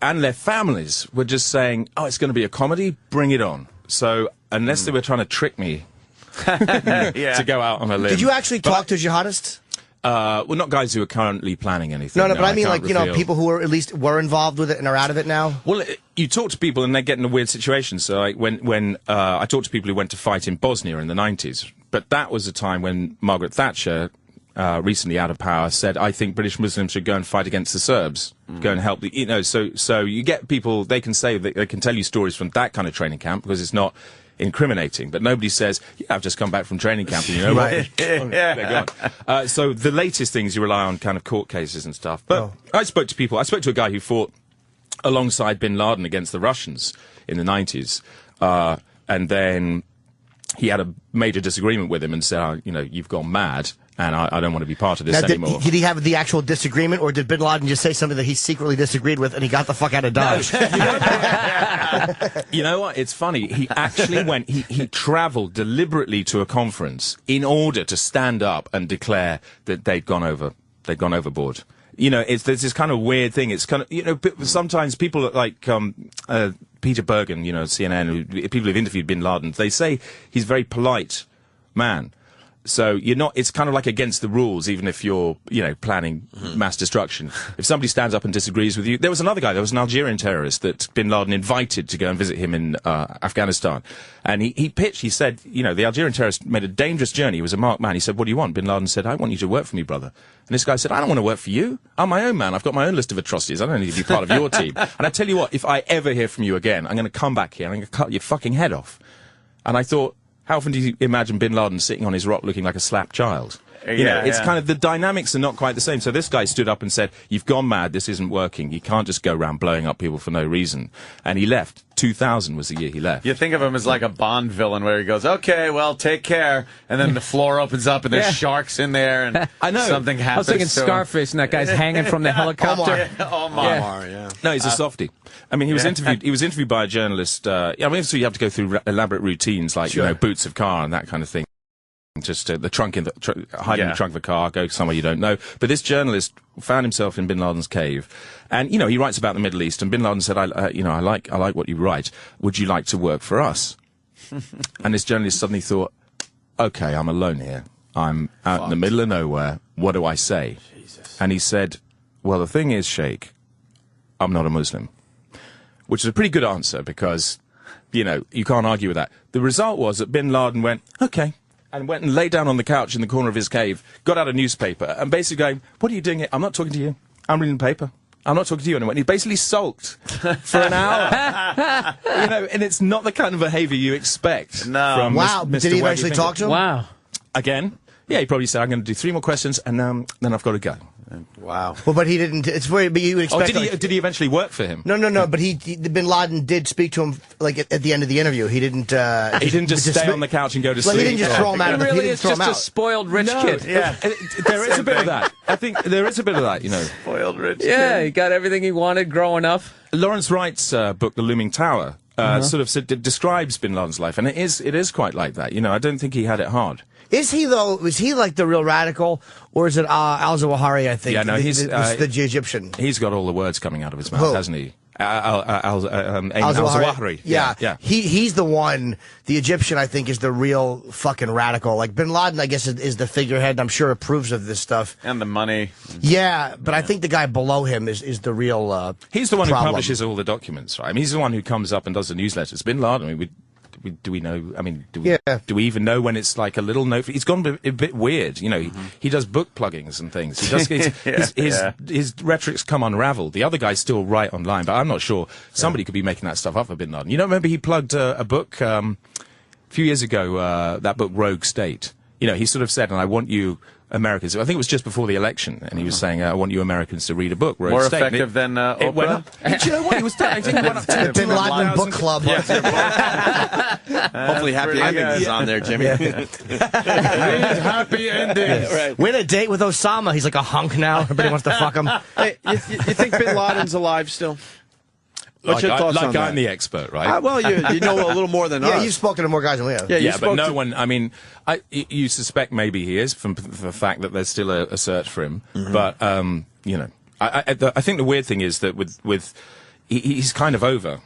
and their families were just saying, "Oh, it's going to be a comedy. Bring it on." So unless they were trying to trick me to go out on a limb, did you actually talk to jihadists? Well, not guys who are currently planning anything. No, but I mean, can't like, reveal. people who are at least were involved with it and are out of it now. Well, you talk to people and they get in a weird situation. So, like, when I talked to people who went to fight in Bosnia in the 90s, but that was a time when Margaret Thatcher, recently out of power, said, "I think British Muslims should go and fight against the Serbs, go and help the." So you get people. They can say they can tell you stories from that kind of training camp because it's not incriminating, but nobody says, "Yeah, I've just come back from training camp," and you know what? They're gone. So the latest things you rely on kind of court cases and stuff. But I spoke to people. I spoke to a guy who fought alongside Bin Laden against the Russians in the 90s, and then he had a major disagreement with him and said, "Oh, you've gone mad, and I don't want to be part of this anymore." Did he have the actual disagreement, or did Bin Laden just say something that he secretly disagreed with and he got the fuck out of Dodge? You know what? It's funny. He actually went. He travelled deliberately to a conference in order to stand up and declare that they'd gone overboard. There's this kind of weird thing. It's kind of sometimes people like Peter Bergen, CNN, people who've interviewed Bin Laden, they say he's a very polite man. So it's kind of like against the rules, even if you're, planning mass destruction. If somebody stands up and disagrees with you, there was another guy, there was an Algerian terrorist that Bin Laden invited to go and visit him in Afghanistan. And he pitched, he said, the Algerian terrorist made a dangerous journey. He was a marked man. He said, "What do you want?" Bin Laden said, "I want you to work for me, brother." And this guy said, "I don't want to work for you. I'm my own man. I've got my own list of atrocities. I don't need to be part of your team. And I tell you what, if I ever hear from you again, I'm going to come back here and I'm going to cut your fucking head off." And I thought, how often do you imagine Bin Laden sitting on his rock looking like a slapped child? It's kind of, the dynamics are not quite the same. So this guy stood up and said, "You've gone mad, this isn't working. You can't just go around blowing up people for no reason." And he left. 2000 was the year he left. You think of him as like a Bond villain where he goes, "Okay, well, take care," and then the floor opens up and there's sharks in there and I know. something happens. I was thinking Scarface and that guy's hanging from the helicopter. Omar. No, he's a softie. I mean, he was interviewed. He was interviewed by a journalist. So you have to go through elaborate routines like boots of car and that kind of thing. Just the trunk hide in the trunk of a car, go somewhere you don't know. But this journalist found himself in Bin Laden's cave, and he writes about the Middle East. And Bin Laden said, "I like what you write. Would you like to work for us?" And this journalist suddenly thought, "Okay, I'm alone here. I'm out in the middle of nowhere. What do I say?" Jesus. And he said, "Well, the thing is, Sheikh, I'm not a Muslim," which is a pretty good answer because, you can't argue with that. The result was that Bin Laden went, "Okay," and went and lay down on the couch in the corner of his cave, got out a newspaper, and basically going, "What are you doing here? I'm not talking to you. I'm reading the paper. I'm not talking to you anymore." And he basically sulked for an hour. And it's not the kind of behaviour you expect. No. From Wow. Mr. Did he Waggy eventually Finger. talk to him? Wow. Again? Yeah, he probably said, "I'm going to do 3 more questions, and then I've got to go." Wow. Well, but he didn't. It's weird, but you would expect. Did he eventually work for him? No. But Bin Laden did speak to him at the end of the interview. He didn't. He didn't just stay on the couch and go to sleep. He didn't just throw him out. He really he is didn't throw just him a out. spoiled rich kid. Yeah. There is a bit of that. I think there is a bit of that. Spoiled rich. Yeah, he got everything he wanted growing up. Lawrence Wright's book, The Looming Tower, describes Bin Laden's life, and it is quite like that. I don't think he had it hard. Is he though? Is he like the real radical, or is it Al-Zawahiri? I think. Yeah, no, he's the Egyptian. He's got all the words coming out of his mouth, Who? hasn't he? Al-Zawahiri. Yeah. He's the one. The Egyptian, I think, is the real fucking radical. Like Bin Laden, I guess, is the figurehead. And I'm sure approves of this stuff. And the money. Yeah, but I think the guy below him is the real. He's the one problem. who publishes all the documents, right? I mean, he's the one who comes up and does the newsletters. Bin Laden, I mean, do we know? I mean, do we even know when it's like a little note? He's gone a bit weird. He does book pluggings and things. He does. His rhetoric's come unraveled. The other guys still write online, but I'm not sure. Somebody could be making that stuff up for Bin Laden. Remember he plugged a book a few years ago. That book, Rogue State. He sort of said, "And I want you Americans." I think it was just before the election, and he was saying, "I want you Americans to read a book." Rogue More State. effective than Oprah? It went up. Do you know what? He was I think it went up to Bin Laden Book Club. Hopefully, happy endings is on there, Jimmy. Happy endings. Right. Win a date with Osama. He's like a hunk now. Everybody wants to fuck him. Hey, you think Bin Laden's alive still? What's your thoughts on that? I'm the expert, right? Well, you know a little more than us. Yeah, you've spoken to more guys than we have. Yeah, but no one. I mean, you suspect maybe he is from the fact that there's still a search for him. But I think the weird thing is that he's kind of over.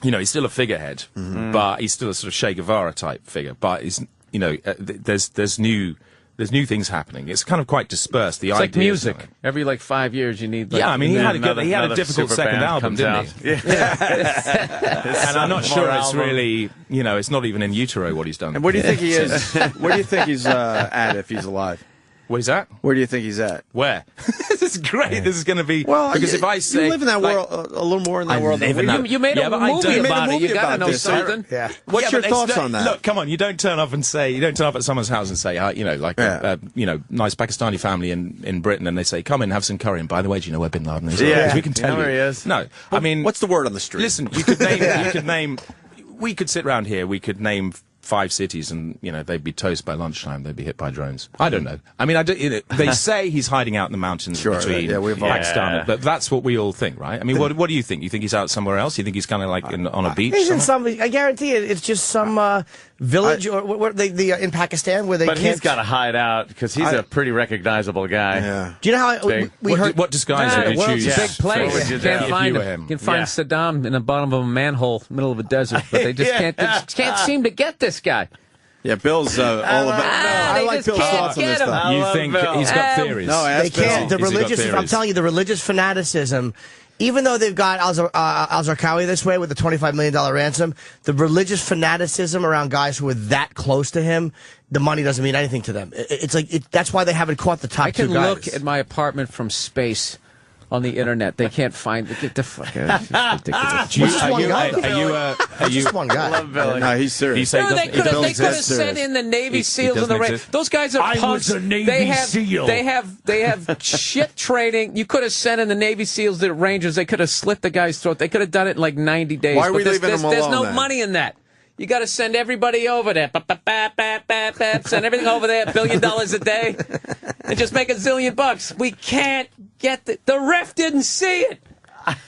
You know, he's still a figurehead, but he's still a sort of Che Guevara type figure. But he's, you know, there's new things happening. It's kind of quite dispersed. It's like music. Every 5 years, you need. Yeah, I mean, he had another a difficult super second band album, comes didn't out. he? Yeah. And I'm not sure it's really, you know, it's not even in utero what he's done. And where do you think he is? Where do you think he's at if he's alive? Where's that? Where do you think he's at? Where? This is great. Yeah. This is going to be because if I say you live in that world a little more in that world than we do. You made a movie about it. You got to know this, something. Yeah. What's your thoughts on that? Look, come on. You don't turn up at someone's house and say, you know, like you know, nice Pakistani family in Britain, and they say, come in, have some curry. And by the way, do you know where Bin Laden is? Yeah, we can tell you. Where he is. No, I mean, what's the word on the street? Listen, you could name. We could sit around here. We could name 5 cities, and you know they'd be toast by lunchtime. They'd be hit by drones. I don't know. I mean, you know, they say he's hiding out in the mountains between Pakistan, but that's what we all think, right? I mean, what do you think? You think he's out somewhere else? You think he's kind of like on a beach? He's in some. I guarantee it's just some village or in Pakistan where they. But can't... he's got to hide out because he's a pretty recognizable guy. Yeah. Do you know how we heard? What disguise would you choose? It's a big place. What would you You can't do? find If you were him. him. You can find Saddam in the bottom of a manhole, middle of a desert, but they just can't. They just can't seem to get this guy. Yeah, Bill's all about. I they like just Bill's can't thoughts on this get him. stuff. You think he's got theories? No, They can't. The He's got religious. theories. I'm telling you, the religious fanaticism. Even though they've got al-Zarqawi this way with the $25 million ransom, the religious fanaticism around guys who are that close to him, the money doesn't mean anything to them. It's like that's why they haven't caught the top 2 guys. I can look at my apartment from space on the internet. They can't find it. Get the fuck out. It's ridiculous. Just one guy, Are you just one guy. I love Billy. No, he's serious. You say They could doesn't- have exist. sent in the Navy SEALs in the doesn't rain. exist. Those guys are punks. I was a Navy they have, SEAL. They have shit training. You could have sent in the Navy SEAls, the Rangers. They could have slit the guy's throat. They could have done it in 90 days. Why are we But leaving them there's alone, no then? money in that. You got to send everybody over there. Send everything over there. $1 billion a day, and just make $1 zillion. We can't get the ref didn't see it.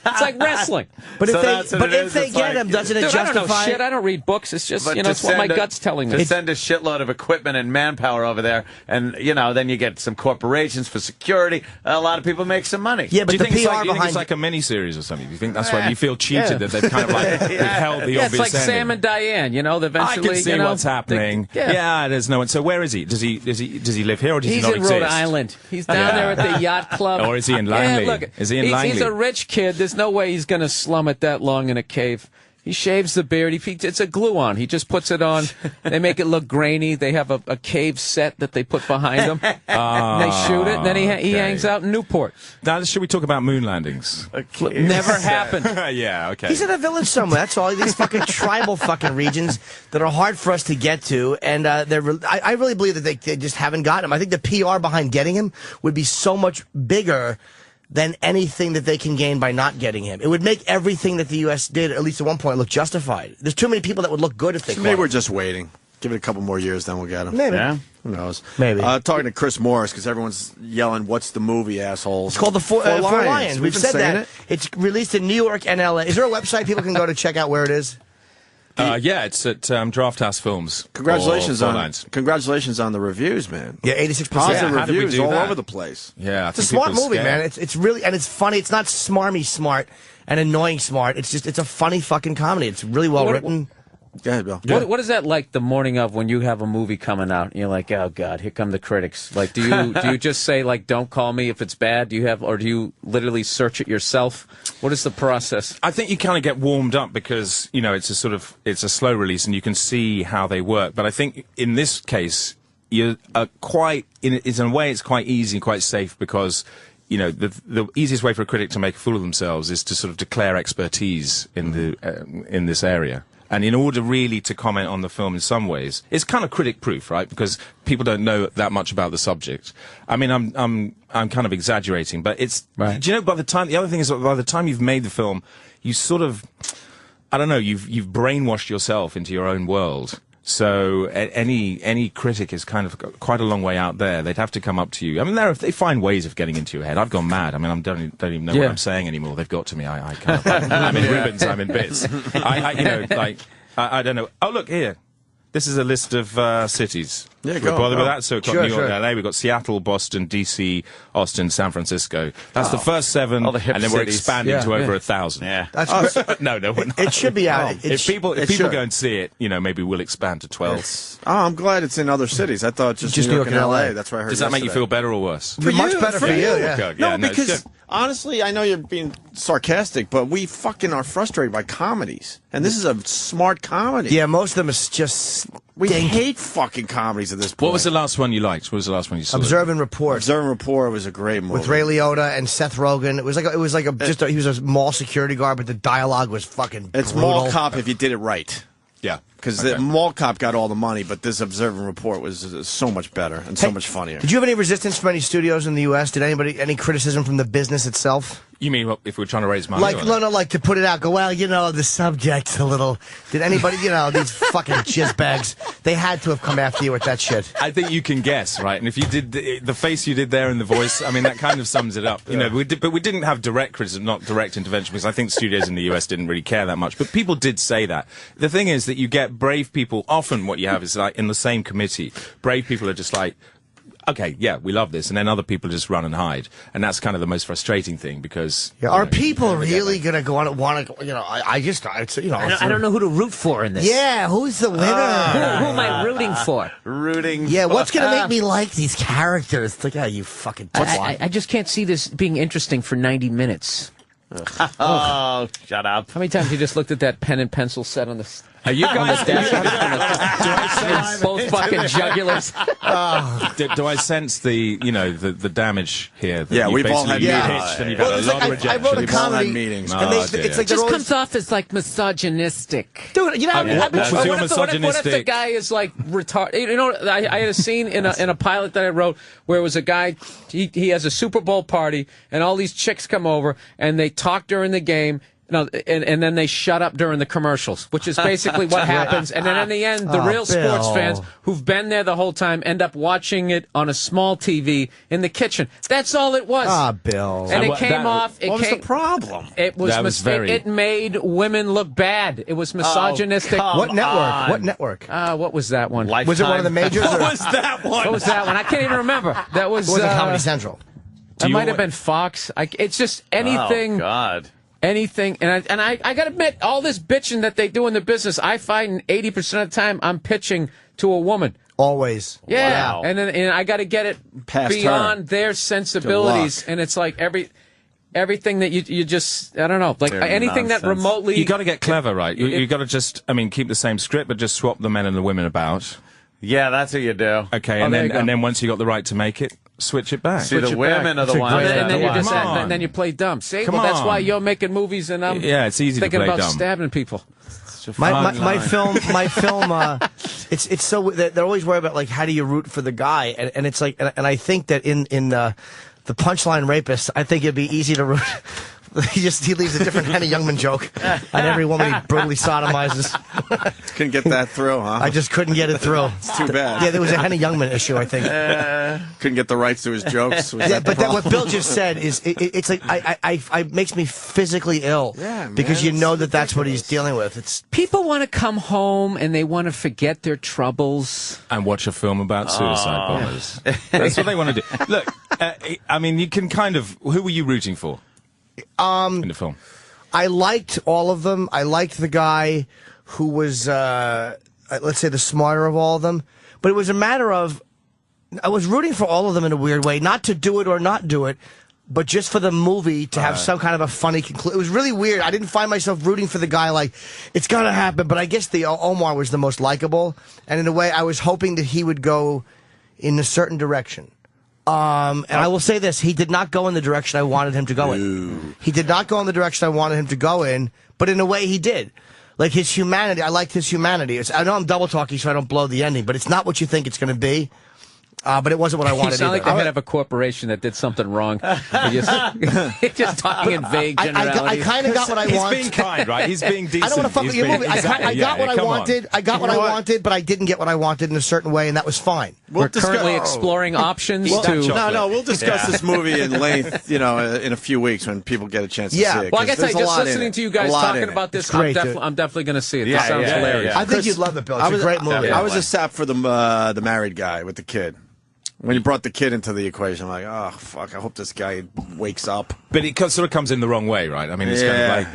It's like wrestling. But So if that's what it is. they It's get like- him, doesn't it Dude, I don't know justify? shit. I don't read books. It's just, But you know, to it's what my send gut's telling me. To send a shitload of equipment and manpower over there, and you know, then you get some corporations for security. A lot of people make some money. Yeah, Do but you the think it's PR like, behind a mini-series or something? Do you think that's why you feel cheated that they've kind of like withheld the Yeah, obvious it's like ending? Sam and Diane. You know, I eventually. can see you know, what's happening. yeah. There's no one. So where is he? Does he live here or does he He's not in exist? Rhode Island. He's down there at the yacht club. Or is he in Langley? Yeah, look, Is he in he's Langley? a rich kid. There's no way he's going to slum it that long in a cave. He shaves the beard. It's a glue on. He just puts it on. They make it look grainy. They have a cave set that they put behind him. And they shoot it. And then he hangs out in Newport. Now, should we talk about moon landings? Never happened. Yeah, okay. He's in a village somewhere. That's all. These fucking tribal fucking regions that are hard for us to get to, and I really believe that they just haven't gotten him. I think the PR behind getting him would be so much bigger than anything that they can gain by not getting him. It would make everything that the U.S. did, at least at one point, look justified. There's too many people that would look good if they Maybe caught we're him. just waiting. Give it a couple more years, then we'll get him. Maybe. Yeah. Who knows? Maybe. Talking to Chris Morris, because everyone's yelling, what's the movie, assholes? It's called the Four Lions. We've been said saying that. It's released in New York and L.A. Is there a website people can go to check out where it is? Yeah, it's at Draft House Films. Congratulations or on Four Lines. Congratulations on the reviews, man. Yeah, 86%. Positive how did we reviews do all that? over the place. Yeah, I It's a think smart people are movie, scared. man. It's really, and it's funny. It's not smarmy smart and annoying smart. It's a funny fucking comedy. It's really well written. Go ahead, Bill. What is that like the morning of when you have a movie coming out and you're like, oh God, here come the critics? Like, do you just say like, don't call me if it's bad? Do you literally search it yourself? What is the process? I think you kind of get warmed up because, you know, it's a slow release and you can see how they work. But I think in this case, you're in a way, it's quite easy and quite safe because, you know, the easiest way for a critic to make a fool of themselves is to sort of declare expertise in this area. And in order really to comment on the film in some ways, it's kind of critic-proof, right? Because people don't know that much about the subject. I mean, I'm kind of exaggerating, but it's. Right. Do you know? The other thing is, by the time you've made the film, you sort of, I don't know, you've brainwashed yourself into your own world. So any critic is kind of quite a long way out there. They'd have to come up to you. I mean, they find ways of getting into your head. I've gone mad. I mean, I don't even know what I'm saying anymore. They've got to me. I kind of, I'm in ribbons. I'm in bits. I don't know. Oh, look here. This is a list of cities. Yeah, Should we go, bother go. with that? So we've got Sure, New York, sure. LA, we've got Seattle, Boston, DC, Austin, San Francisco. That's the first 7, All the hip and then we're cities. expanding Yeah, to over yeah. 1,000. Yeah. That's No, we're not. it should be out. If people it go should. and see it, maybe we'll expand to 12. Oh, I'm glad it's in other cities. I thought just New York and LA. That's what I heard. Does that make you yesterday. feel better or worse? much better for you. Yeah. God, No, yeah, it's because good. honestly, I know you're being sarcastic, but we fucking are frustrated by comedies, and this is a smart comedy. Yeah, most of them is just we stink. hate fucking comedies at this point. What was the last one you liked? What was the last one you saw? Observe and Report. Observe and Report was a great movie With Ray Liotta and Seth Rogen. It was like he was a mall security guard, but the dialogue was fucking It's brutal. Mall Cop if you did it right. Yeah. Because the Mall Cop got all the money, but this Observe and Report was so much better and so much funnier. Did you have any resistance from any studios in the U.S.? Did any criticism from the business itself? You mean if we're trying to raise money? Like, or- no, like to put it out, go, well, the subject's a little. Did anybody, these fucking jizzbags, they had to have come after you with that shit. I think you can guess, right? And if you did the face you did there and the voice, I mean, that kind of sums it up. But we didn't have direct criticism, not direct intervention, because I think studios in the US didn't really care that much. But people did say that. The thing is that you get brave people. Often, what you have is like in the same committee, brave people are just like, okay, yeah, we love this, and then other people just run and hide, and that's kind of the most frustrating thing because Are people really gonna go on and want to? I don't know who to root for in this. Yeah, who's the winner? Who am I rooting for? Rooting. Yeah, what's gonna make me like these characters? It's like, you fucking twat. I just can't see this being interesting for 90 minutes. Oh, shut up. How many times you just looked at that pen and pencil set on the are you guys? both fucking jugulars? Do I sense the the damage here? That Yeah, you we've all basically had pitched and you've Well, had a it's lot like of I rejection. wrote a We've all had comedy, meetings. and Oh, it's dear. like Just they're always, comes off as like misogynistic. dude. Okay, What what's your if the misogynistic? guy is like retarded? I had a scene in a pilot that I wrote where it was a guy. He has a Super Bowl party, and all these chicks come over, and they talk during the game. No, and then they shut up during the commercials, which is basically what happens. And then in the end, the real sports Bill. fans who've been there the whole time end up watching it on a small TV in the kitchen. That's all it was. Bill. And it what- came that- off. It What was came, the problem? It was, That was very- it made women look bad. It was misogynistic. What network? What network? What was that one? Was it one of the majors? What Or was that one? What was that one? I can't even remember. That was. was it Comedy Central? It you might have wa- been Fox. It's just anything. Oh, God. Anything, and I got to admit, all this bitching that they do in the business, I find 80% of the time I'm pitching to a woman. Always. Yeah, Wow. and I got to get it Past beyond their sensibilities, Good luck. and it's like everything that you just I don't know, like They're anything that nonsense. remotely. You got to get clever, right? You got to just, keep the same script, but just swap the men and the women about. Yeah, that's what you do. Okay, Oh, and there you then go. and then once you got the right to make it, switch it back. See, the it women back. are the ones and then you that... just Come on. and then you play dumb. See, Come well, that's on. why you're making movies, and I'm Yeah, it's easy to thinking play about dumb. stabbing people. My film. It's so they're always worried about like how do you root for the guy, and it's like, and I think that in the Punchline Rapist, I think it'd be easy to root. He leaves a different Henny Youngman joke on every woman he brutally sodomizes. Couldn't get that through, huh? I just couldn't get it through. It's too bad. Yeah, there was a Henny Youngman issue, I think. Couldn't get the rights to his jokes. Was Yeah, that the but then what problem? Bill just said is it's like I makes me physically ill. Yeah, man, because you it's know that's what he's ridiculous. dealing with. It's People want to come home and they want to forget their troubles. And watch a film about suicide bombers. That's what they want to do. Look, you can kind of. Who were you rooting for? In the film. I liked all of them. I liked the guy who was, let's say, the smarter of all of them. But it was a matter of, I was rooting for all of them in a weird way, not to do it or not do it, but just for the movie to have some kind of a funny conclusion. It was really weird. I didn't find myself rooting for the guy like, it's gonna happen. But I guess the Omar was the most likable, and in a way, I was hoping that he would go in a certain direction. And I will say this, he did not go in the direction I wanted him to go in. He did not go in the direction I wanted him to go in, but in a way he did. Like his humanity, I liked his humanity. I know I'm double talking so I don't blow the ending, but it's not what you think it's going to be. but it wasn't what I You wanted sound like either. the head of a corporation that did something wrong. You're just talking in vague I generalities. kind of got what I He's want. being kind, right? He's being decent. I don't want to fuck with your movie. I got what I wanted. I got what I wanted, but I didn't get what I wanted in a certain way, and that was fine. We're currently exploring options to. No, we'll discuss this movie in length, in a few weeks when people get a chance to see it. Well, I guess there's a just lot in listening it. to you guys A lot talking in it. about this, It's great, dude. I'm definitely going to see it. Yeah, This sounds yeah, hilarious. I think you'd love it, Bill. It's a great movie. I was a sap for the married guy with the kid. When you brought the kid into the equation, I'm like, oh, fuck, I hope this guy wakes up. But it sort of comes in the wrong way, right? I mean, it's kind of like